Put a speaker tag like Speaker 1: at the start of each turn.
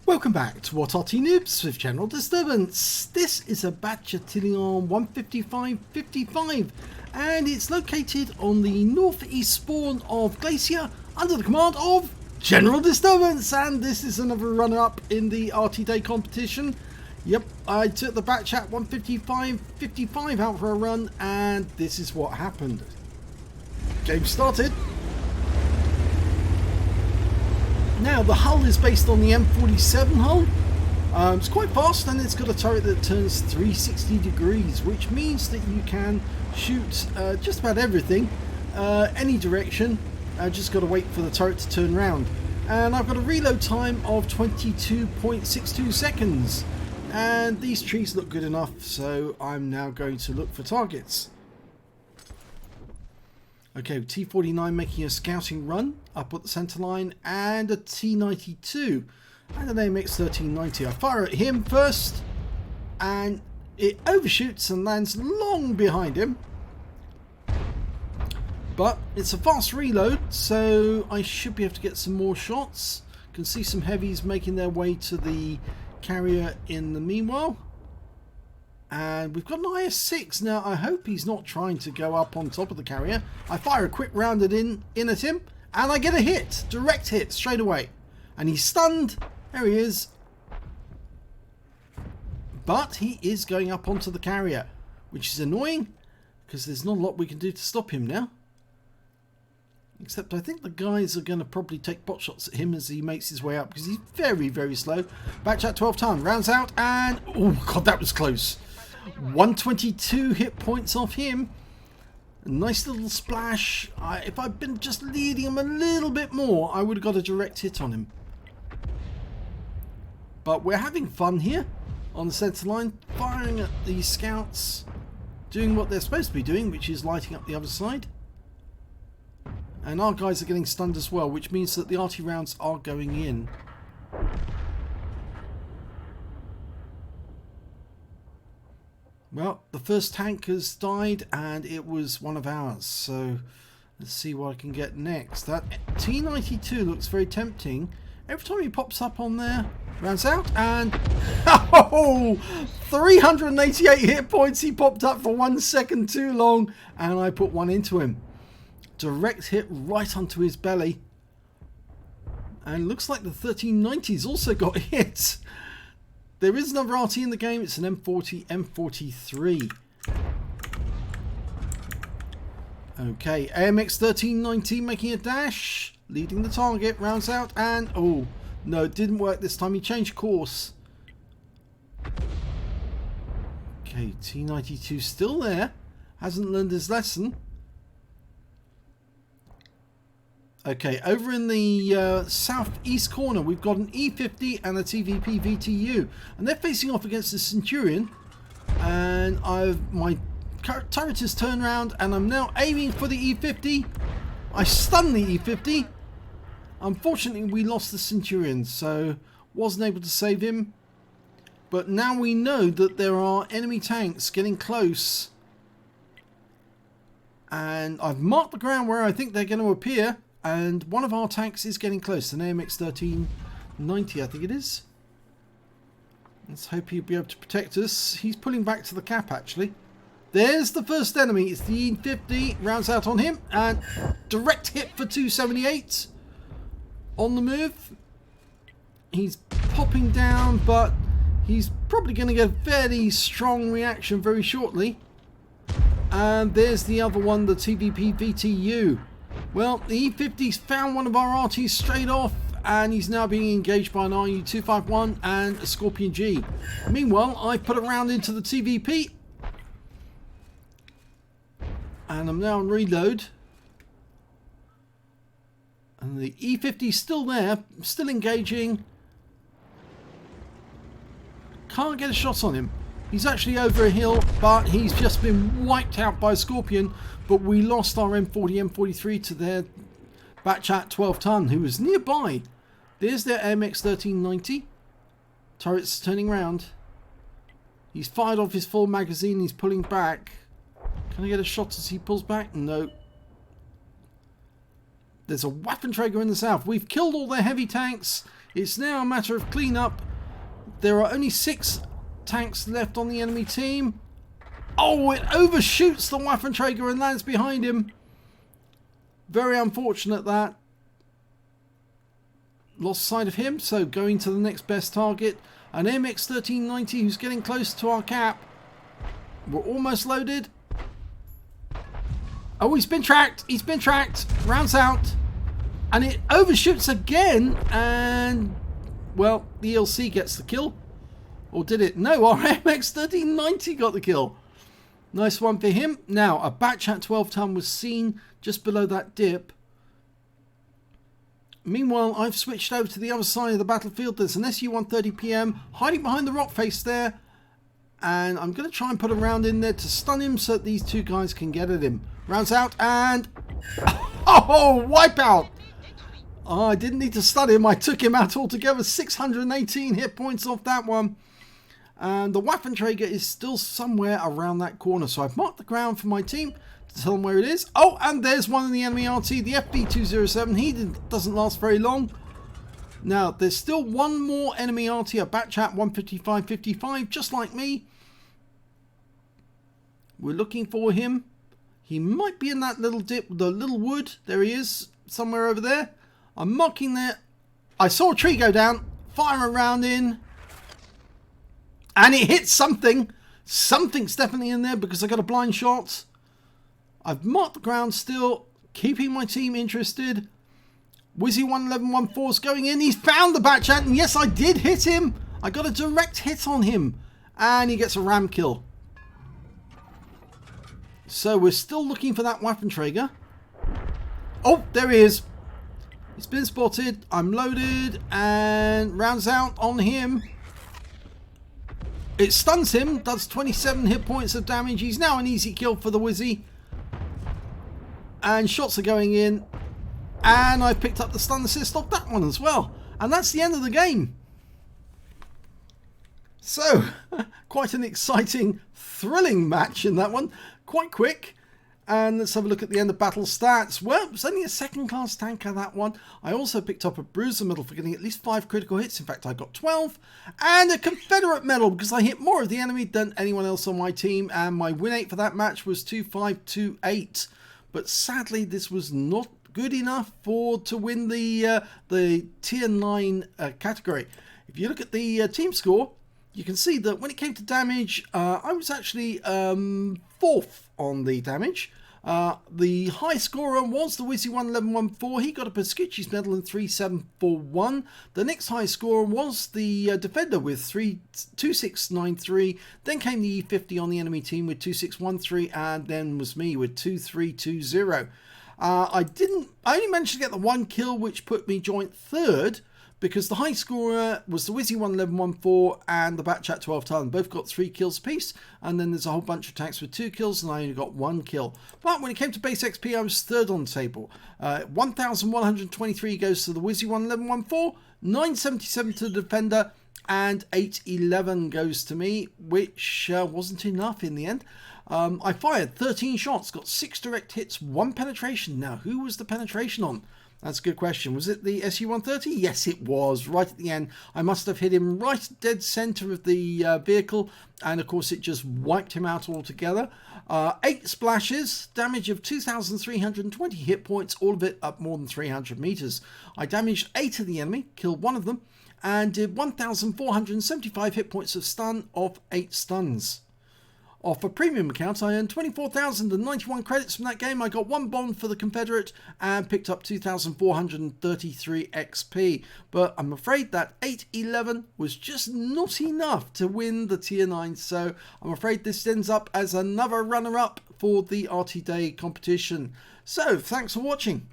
Speaker 1: Welcome back to What Arty Noobs with General Disturbance. This is a Bat Châtillon 155-55 and it's located on the northeast spawn of Glacier under the command of General Disturbance, and this is another runner-up in the Arty Day Competition. Yep, I took the Bat Chat 155-55 out for a run and this is what happened. Game started. Now the hull is based on the M47 hull. It's quite fast and it's got a turret that turns 360 degrees, which means that you can shoot just about everything, any direction. Just got to wait for the turret to turn around. And I've got a reload time of 22.62 seconds. And these trees look good enough, so I'm now going to look for targets. Okay, T49 making a scouting run up at the centre line, and a T92 and an AMX 1390. I fire at him first and it overshoots and lands long behind him, but it's a fast reload, so I should be able to get some more shots. Can see some heavies making their way to the carrier in the meanwhile. And we've got an IS-6. Now, I hope he's not trying to go up on top of the carrier. I fire a quick round in at him, and I get a hit. Direct hit straight away. And he's stunned. There he is. But he is going up onto the carrier, which is annoying, because there's not a lot we can do to stop him now. Except I think the guys are going to probably take pot shots at him as he makes his way up, because he's very, very slow. Bat Chat 12 ton, rounds out, and... oh, God, that was close. 122 hit points off him. A nice little splash. If I'd been just leading him a little bit more, I would have got a direct hit on him. But we're having fun here on the centre line, firing at the scouts, doing what they're supposed to be doing, which is lighting up the other side. And our guys are getting stunned as well, which means that the arty rounds are going in. Well, the first tank has died and it was one of ours, so let's see what I can get next. That T92 looks very tempting. Every time he pops up on there, rounds out, and oh, 388 hit points. He popped up for 1 second too long and I put one into him. Direct hit right onto his belly, and looks like the 1390's also got hit. There is another RT in the game. It's an M40 M43. Okay, AMX 1390 making a dash, leading the target, rounds out, and oh no, it didn't work this time. He changed course. Okay, T92 still there, hasn't learned his lesson. Okay, over in the southeast corner, we've got an E50 and a TVP VTU, and they're facing off against the Centurion. And my turret has turned around, and I'm now aiming for the E50. I stun the E50. Unfortunately, we lost the Centurion, so wasn't able to save him. But now we know that there are enemy tanks getting close, and I've marked the ground where I think they're going to appear. And one of our tanks is getting close, an AMX 1390, I think it is. Let's hope he'll be able to protect us. He's pulling back to the cap, actually. There's the first enemy. It's the E50. Rounds out on him. And direct hit for 278. On the move. He's popping down, but he's probably going to get a fairly strong reaction very shortly. And there's the other one, the TVP VTU. Well, the E50's found one of our RTs straight off, and he's now being engaged by an RU-251 and a Scorpion G. Meanwhile, I put a round into the TVP, and I'm now on reload. And the E50's still there, still engaging. Can't get a shot on him. He's actually over a hill, but he's just been wiped out by a Scorpion. But we lost our M40, M43 to their Bat Chat 12 ton, who was nearby. There's their MX 1390. Turret's turning round. He's fired off his full magazine. He's pulling back. Can I get a shot as he pulls back? No. There's a Waffenträger in the south. We've killed all their heavy tanks. It's now a matter of cleanup. There are only 6 tanks left on the enemy team. Oh, it overshoots the Waffenträger and lands behind him. Very unfortunate that. Lost sight of him, so going to the next best target. An MX 1390 who's getting close to our cap. We're almost loaded. Oh, he's been tracked. He's been tracked. Rounds out. And it overshoots again. And, well, the ELC gets the kill. Or did it? No, our MX 1390 got the kill. Nice one for him. Now, a Bat Châtillon 12 ton was seen just below that dip. Meanwhile, I've switched over to the other side of the battlefield. There's an SU-130PM hiding behind the rock face there. And I'm going to try and put a round in there to stun him so that these two guys can get at him. Rounds out and... Oh, wipeout! Oh, I didn't need to stun him. I took him out altogether. 618 hit points off that one. And the Waffenträger is still somewhere around that corner. So I've marked the ground for my team to tell them where it is. Oh, and there's one in the enemy RT, the FB207. He doesn't last very long. Now, there's still one more enemy RT, a Bat Châtillon 155-55, just like me. We're looking for him. He might be in that little dip, the little wood. There he is, somewhere over there. I'm marking there. I saw a tree go down. Fire a round in. And it hits something. Something's definitely in there because I got a blind shot. I've marked the ground still, keeping my team interested. Wizzy 11114's going in. He's found the Bat Châtillon. And yes, I did hit him. I got a direct hit on him. And he gets a ram kill. So we're still looking for that Waffenträger. Oh, there he is. He's been spotted. I'm loaded. And rounds out on him. It stuns him. Does 27 hit points of damage. He's now an easy kill for the Wizzy. And shots are going in. And I've picked up the stun assist off that one as well. And that's the end of the game. So, quite an exciting, thrilling match in that one. Quite quick. And let's have a look at the end of battle stats. Well, it was only a second class tanker, that one. I also picked up a bruiser medal for getting at least 5 critical hits. In fact, I got 12. And a Confederate medal because I hit more of the enemy than anyone else on my team. And my win rate for that match was 2528. But sadly, this was not good enough to win the tier 9 category. If you look at the team score, you can see that when it came to damage, I was actually 4th on the damage. The high scorer was the Wizzy 11114. He got a Pescucci's medal in 3741. The next high scorer was the defender with 2693. Then came the E50 on the enemy team with 2613, and then was me with 2320. I only managed to get the 1 kill, which put me joint 3rd. Because the high scorer was the Wizzy 11114 and the Bat Châtillon 12 ton. Both got 3 kills apiece. And then there's a whole bunch of tanks with 2 kills and I only got 1 kill. But when it came to base XP, I was 3rd on the table. 1,123 goes to the Wizzy 11114, 977 to the defender, and 811 goes to me, which wasn't enough in the end. I fired 13 shots, got 6 direct hits, 1 penetration. Now, who was the penetration on? That's a good question. Was it the SU-130? Yes, it was. Right at the end. I must have hit him right dead center of the vehicle. And, of course, it just wiped him out altogether. 8 splashes. Damage of 2,320 hit points. All of it up more than 300 meters. I damaged 8 of the enemy. Killed 1 of them. And did 1,475 hit points of stun off 8 stuns. Off a premium account, I earned 24,091 credits from that game. I got 1 bond for the Confederate and picked up 2,433 XP. But I'm afraid that 811 was just not enough to win the tier 9. So I'm afraid this ends up as another runner-up for the Arty Day competition. So thanks for watching.